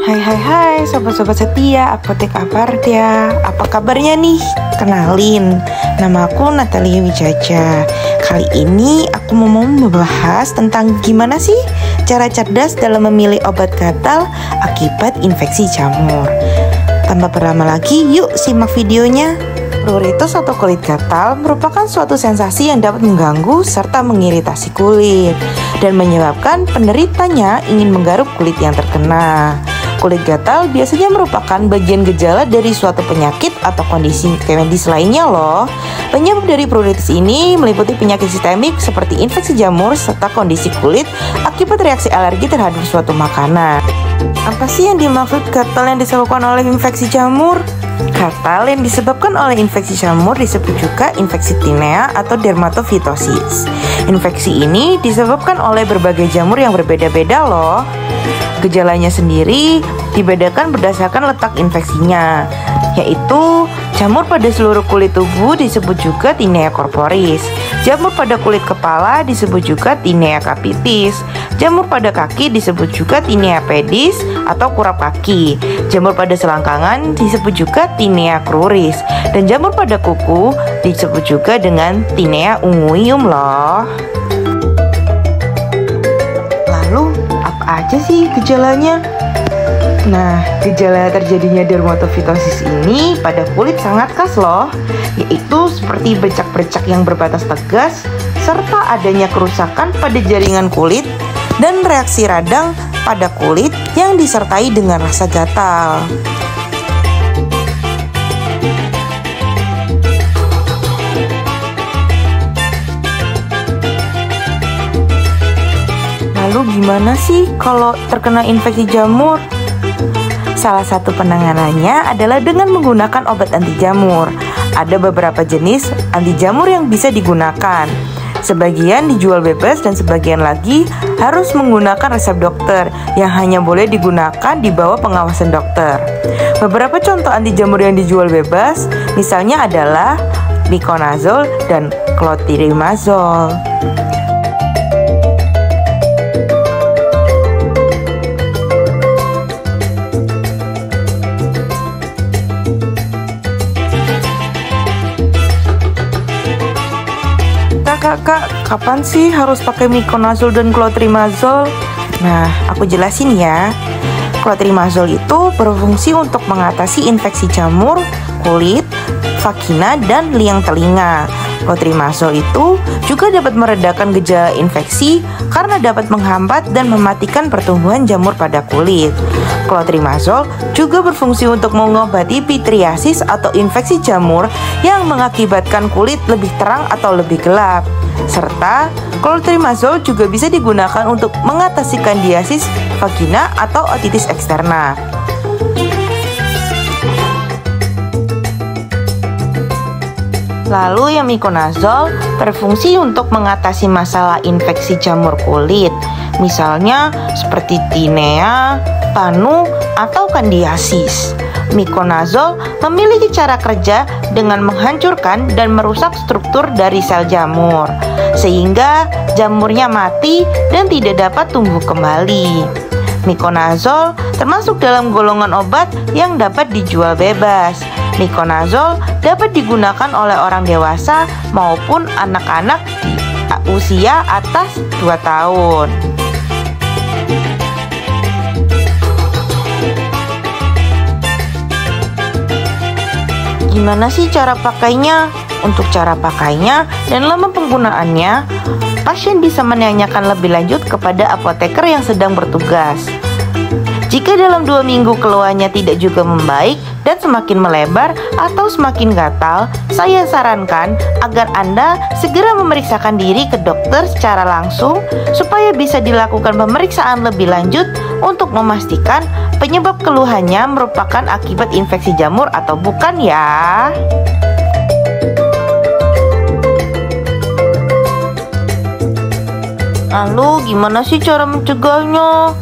Hai sobat-sobat setia Apotek Apartia. Apa kabarnya nih? Kenalin, nama aku Natalia Wijaja. Kali ini aku mau membahas tentang gimana sih cara cerdas dalam memilih obat gatal akibat infeksi jamur. Tanpa berlama lagi, yuk simak videonya. Pruritus atau kulit gatal merupakan suatu sensasi yang dapat mengganggu serta mengiritasi kulit dan menyebabkan penderitanya ingin menggaruk kulit yang terkena. Kulit gatal biasanya merupakan bagian gejala dari suatu penyakit atau kondisi medis lainnya loh. Penyebab dari pruritus ini meliputi penyakit sistemik seperti infeksi jamur serta kondisi kulit akibat reaksi alergi terhadap suatu makanan. Apa sih yang dimaksud gatal yang disebabkan oleh infeksi jamur? Gatal yang disebabkan oleh infeksi jamur disebut juga infeksi tinea atau dermatofitosis. Infeksi ini disebabkan oleh berbagai jamur yang berbeda-beda loh. Gejalanya sendiri dibedakan berdasarkan letak infeksinya, yaitu jamur pada seluruh kulit tubuh disebut juga tinea corporis. Jamur pada kulit kepala disebut juga tinea capitis. Jamur pada kaki disebut juga tinea pedis atau kurap kaki. Jamur pada selangkangan disebut juga tinea cruris. Dan jamur pada kuku disebut juga dengan tinea unguium loh. Lalu apa aja sih gejalanya? Nah, gejala terjadinya dermatofitosis ini pada kulit sangat khas loh, yaitu seperti bercak-bercak yang berbatas tegas, serta adanya kerusakan pada jaringan kulit, dan reaksi radang pada kulit yang disertai dengan rasa gatal. Lalu gimana sih kalau terkena infeksi jamur? Salah satu penanganannya adalah dengan menggunakan obat anti jamur. Ada beberapa jenis anti jamur yang bisa digunakan. Sebagian dijual bebas dan sebagian lagi harus menggunakan resep dokter yang hanya boleh digunakan di bawah pengawasan dokter. Beberapa contoh anti jamur yang dijual bebas misalnya adalah miconazole dan clotrimazole. Kak, kapan sih harus pakai miconazole dan clotrimazole? Nah, aku jelasin ya. Clotrimazole itu berfungsi untuk mengatasi infeksi jamur, kulit, vagina, dan liang telinga. Clotrimazole itu juga dapat meredakan gejala infeksi karena dapat menghambat dan mematikan pertumbuhan jamur pada kulit. Clotrimazole juga berfungsi untuk mengobati pitriasis atau infeksi jamur yang mengakibatkan kulit lebih terang atau lebih gelap. Serta clotrimazole juga bisa digunakan untuk mengatasi kandiasis vagina atau otitis eksterna. Lalu yang miconazole berfungsi untuk mengatasi masalah infeksi jamur kulit, misalnya seperti tinea, panu, atau kandiasis. Miconazole memiliki cara kerja dengan menghancurkan dan merusak struktur dari sel jamur, sehingga jamurnya mati dan tidak dapat tumbuh kembali. Miconazole termasuk dalam golongan obat yang dapat dijual bebas. Miconazole dapat digunakan oleh orang dewasa maupun anak-anak di usia atas 2 tahun. Gimana sih cara pakainya? Untuk cara pakainya dan lama penggunaannya, pasien bisa menanyakan lebih lanjut kepada apoteker yang sedang bertugas. Jika dalam 2 minggu keluhannya tidak juga membaik dan semakin melebar atau semakin gatal, saya sarankan agar Anda segera memeriksakan diri ke dokter secara langsung supaya bisa dilakukan pemeriksaan lebih lanjut untuk memastikan penyebab keluhannya merupakan akibat infeksi jamur atau bukan ya. Lalu gimana sih cara mencegahnya?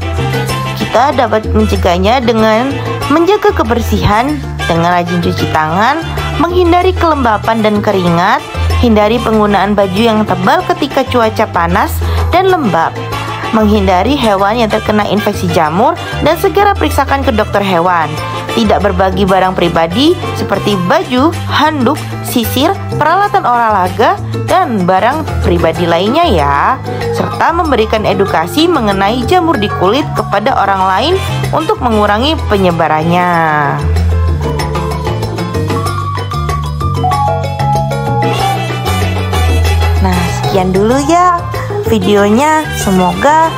Kita dapat mencegahnya dengan menjaga kebersihan dengan rajin cuci tangan, menghindari kelembapan dan keringat, hindari penggunaan baju yang tebal ketika cuaca panas dan lembab. menghindari hewan yang terkena infeksi jamur, dan segera periksakan ke dokter hewan. Tidak berbagi barang pribadi seperti baju, handuk, sisir, peralatan olahraga, dan barang pribadi lainnya ya. Serta memberikan edukasi mengenai jamur di kulit kepada orang lain untuk mengurangi penyebarannya. Nah, sekian dulu ya videonya. Semoga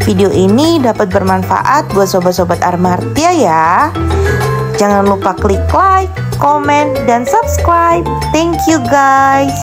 video ini dapat bermanfaat buat sobat-sobat Armartia ya. Jangan lupa klik like, komen, dan subscribe. Thank you guys.